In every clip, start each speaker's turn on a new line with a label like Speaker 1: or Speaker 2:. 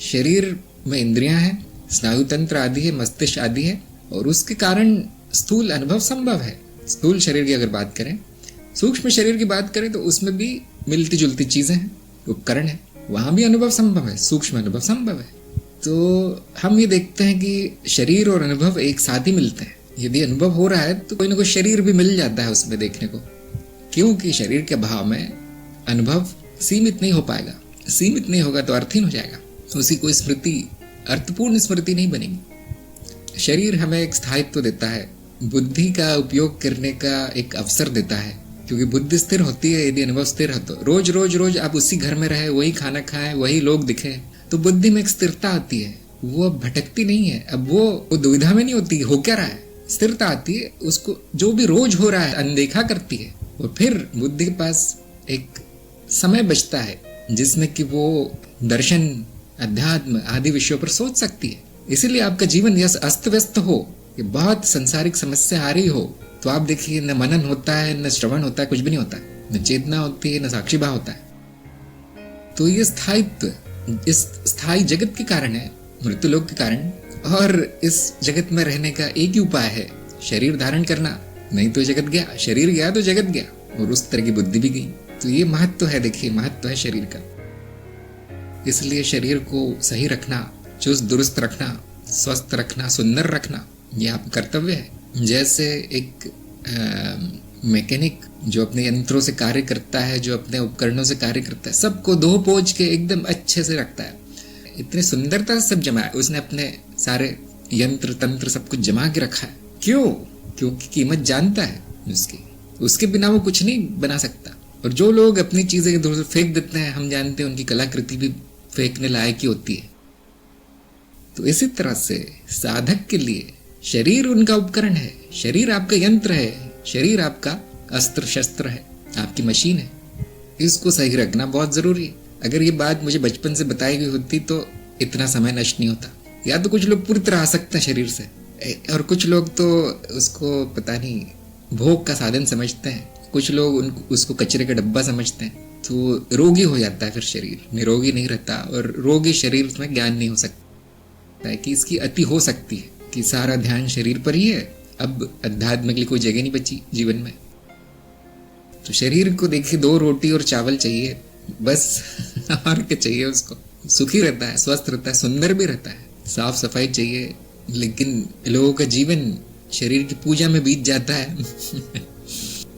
Speaker 1: शरीर में इंद्रियां हैं, स्नायु तंत्र आदि है, मस्तिष्क आदि है, और उसके कारण स्थूल अनुभव संभव है। स्थूल शरीर की अगर बात करें, सूक्ष्म शरीर की बात करें तो उसमें भी मिलती जुलती चीजें हैं, उपकरण है, वहां भी अनुभव संभव है, सूक्ष्म अनुभव संभव है। तो हम ये देखते हैं कि शरीर और अनुभव एक साथ ही मिलते हैं। यदि अनुभव हो रहा है तो कोई ना कोई शरीर भी मिल जाता है उसमें देखने को, क्योंकि शरीर के अभाव में अनुभव सीमित नहीं हो पाएगा। सीमित नहीं होगा तो अर्थहीन हो जाएगा, तो उसी को स्मृति, अर्थपूर्ण स्मृति नहीं बनेगी। शरीर हमें एक स्थायित्व देता है, बुद्धि का उपयोग करने का एक अवसर देता है, क्योंकि बुद्धि स्थिर होती है यदि अनुभव स्थिर हो। तो रोज रोज रोज आप उसी घर में रहे, वही खाना खाएं, वही लोग दिखे, तो बुद्धि में एक स्थिरता आती है, वो अब भटकती नहीं है। अब वो दुविधा में नहीं होती हो क्या रहा है, स्थिरता आती है। उसको जो भी रोज हो रहा है अनदेखा करती है, और फिर बुद्धि के पास एक समय बचता है जिसमें कि वो दर्शन, अध्यात्म आदि विषयों पर सोच सकती है। इसीलिए आपका जीवन यस अस्त व्यस्त हो, कि बहुत संसारिक समस्या आ रही हो, तो आप देखिए न मनन होता है, न श्रवण होता है, कुछ भी नहीं होता, न चेतना होती है, न साक्षी भाव होता है। तो ये स्थायित्व इस स्थायी जगत के कारण है, मृत्यु लोक के कारण। और इस जगत में रहने का एक ही उपाय है, शरीर धारण करना, नहीं तो जगत गया। शरीर गया तो जगत गया, और उस तरह की बुद्धि भी गई। तो ये महत्व है, देखिए महत्व है शरीर का। इसलिए शरीर को सही रखना, चुस्त दुरुस्त रखना, स्वस्थ रखना, सुंदर रखना, ये आपका कर्तव्य है। जैसे एक मैकेनिक जो अपने यंत्रों से कार्य करता है, जो अपने उपकरणों से कार्य करता है, सबको धो पोंछ के एकदम अच्छे से रखता है, इतने सुंदरता से सब जमा है, उसने अपने सारे यंत्र तंत्र सब कुछ जमा के रखा है। क्यों? क्योंकि कीमत जानता है उसकी, उसके बिना वो कुछ नहीं बना सकता। और जो लोग अपनी चीजें इधर उधर फेंक देते हैं, हम जानते हैं उनकी कलाकृति भी फेंकने लायक ही होती है। तो इसी तरह से साधक के लिए शरीर उनका उपकरण है, शरीर आपका यंत्र है, शरीर आपका अस्त्र शस्त्र है, आपकी मशीन है। इसको सही रखना बहुत जरूरी है। अगर ये बात मुझे बचपन से बताई गई होती तो इतना समय नष्ट नहीं होता। या तो कुछ लोग पूरी तरह आसक्त हैं शरीर से, और कुछ लोग तो उसको पता नहीं भोग का साधन समझते हैं, कुछ लोग उसको कचरे का डब्बा समझते हैं। तो रोगी हो जाता है फिर शरीर, निरोगी नहीं रहता। और रोगी शरीर में ज्ञान नहीं हो सकता है कि इसकी अति हो सकती है, कि सारा ध्यान शरीर पर ही है, अब अध्यात्म के लिए कोई जगह नहीं बची जीवन में। तो शरीर को देखिए 2 रोटी और चावल चाहिए बस, और क्या चाहिए उसको। सुखी रहता है, स्वस्थ रहता है, सुंदर भी रहता है, साफ सफाई चाहिए। लेकिन लोगों का जीवन शरीर की पूजा में बीत जाता है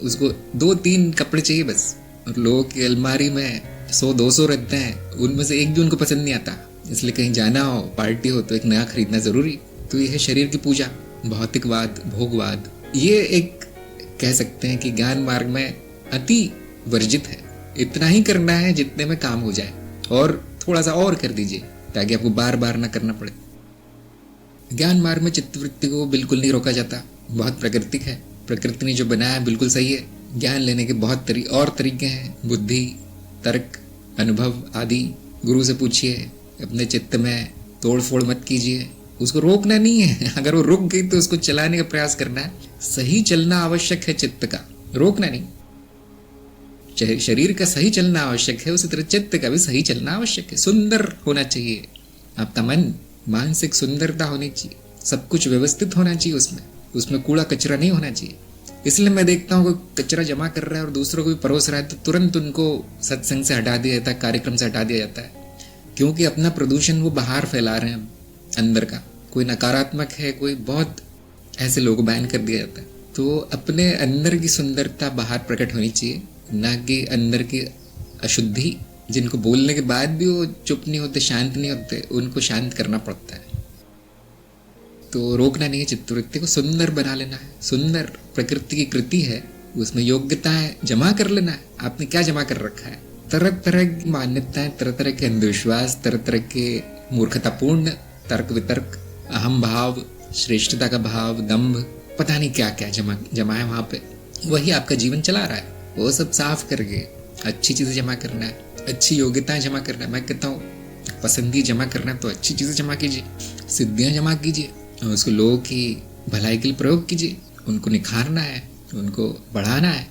Speaker 1: उसको 2-3 कपड़े चाहिए बस, और लोगों की अलमारी में 100-200 रहते हैं, उनमें से एक भी उनको पसंद नहीं आता। इसलिए कहीं जाना हो, पार्टी हो, तो एक नया खरीदना जरूरी। तो ये है शरीर की पूजा, भौतिकवाद, भोगवाद। ये एक कह सकते हैं कि ज्ञान मार्ग में अति वर्जित है। इतना ही करना है जितने में काम हो जाए, और थोड़ा सा और कर दीजिए ताकि आपको बार बार ना करना पड़े। ज्ञान मार्ग में चित्तवृत्ति को बिल्कुल नहीं रोका जाता, बहुत प्राकृतिक है। प्रकृति ने जो बनाया है बिल्कुल सही है। ज्ञान लेने के बहुत और तरीके हैं, बुद्धि, तर्क, अनुभव आदि। गुरु से पूछिए, अपने चित्त में तोड़ फोड़ मत कीजिए, उसको रोकना नहीं है। अगर वो रुक गई तो उसको चलाने का प्रयास करना है। सही चलना आवश्यक है चित्त का, रोकना नहीं। शरीर का सही चलना आवश्यक है, उसी तरह चित्त का भी सही चलना आवश्यक है। सुंदर होना चाहिए आपका मन, मानसिक सुंदरता होनी चाहिए, सब कुछ व्यवस्थित होना चाहिए, उसमें कूड़ा कचरा नहीं होना चाहिए। इसलिए मैं देखता हूँ कोई कचरा जमा कर रहा है और दूसरों को भी परोस रहा है तो तुरंत उनको सत्संग से हटा दिया जाता है, कार्यक्रम से हटा दिया जाता है, क्योंकि अपना प्रदूषण वो बाहर फैला रहे हैं अंदर का। कोई नकारात्मक है, कोई बहुत ऐसे लोगों को बैन कर दिया जाता है। तो अपने अंदर की सुंदरता बाहर प्रकट होनी चाहिए, ना कि अंदर की अशुद्धि। जिनको बोलने के बाद भी वो चुप नहीं होते, शांत नहीं होते, उनको शांत करना पड़ता है। तो रोकना नहीं है चित्तवृत्ति को, सुंदर बना लेना है। सुंदर प्रकृति की कृति है, उसमें योग्यता है, जमा कर लेना है। आपने क्या जमा कर रखा है? तरह तरह की मान्यताएं, तरह तरह के अंधविश्वास, तरह तरह के मूर्खतापूर्ण तर्क वितर्क, अहम भाव, श्रेष्ठता का भाव, दंभ, पता नहीं क्या क्या जमा है वहां पे। वही आपका जीवन चला रहा है। वो सब साफ करके अच्छी चीजें जमा करना है, अच्छी योग्यताएं जमा करना है। मैं कहता हूँ पसंदी जमा करना है तो अच्छी चीजें जमा कीजिए, सिद्धियां जमा कीजिए, और उसको लोगों की भलाई के लिए प्रयोग कीजिए। उनको निखारना है, उनको बढ़ाना है।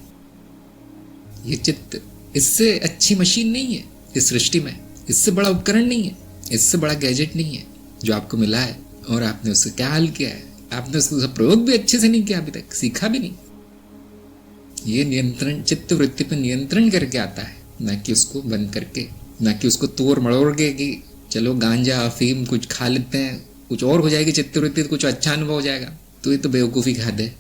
Speaker 1: ये चित्त इससे अच्छी मशीन नहीं है इस सृष्टि में, इससे बड़ा उपकरण नहीं है। इससे बड़ा गैजेट नहीं है जो आपको मिला है और आपने उससे क्या हाल किया है। आपने उसका प्रयोग भी अच्छे से नहीं किया, अभी तक सीखा भी नहीं। ये नियंत्रण चित्त वृत्ति पर नियंत्रण करके आता है, ना कि उसको बंद करके, ना कि उसको तोड़ मड़ोड़ के कि चलो गांजा अफीम कुछ खा लेते हैं, कुछ और हो जाएगी चित्त वृत्ति, कुछ अच्छा अनुभव हो जाएगा। तो ये तो बेवकूफ़ी खाते है।